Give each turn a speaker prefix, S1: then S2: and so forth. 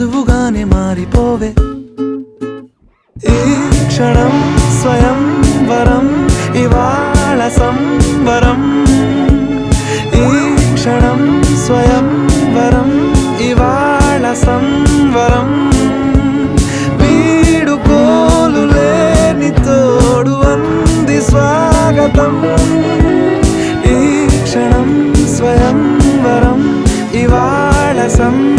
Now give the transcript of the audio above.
S1: నువ్వుగానే మారిపోవే ఈ క్షణం స్వయం వరం ఇవాళ సంవరం ఈ క్షణం స్వయం వరం ఇవాళ సంవరం వీడుకోలు లేని తోడు అంది స్వాగతం ఈ క్షణం స్వయం వరం ఇవాళ సంవరం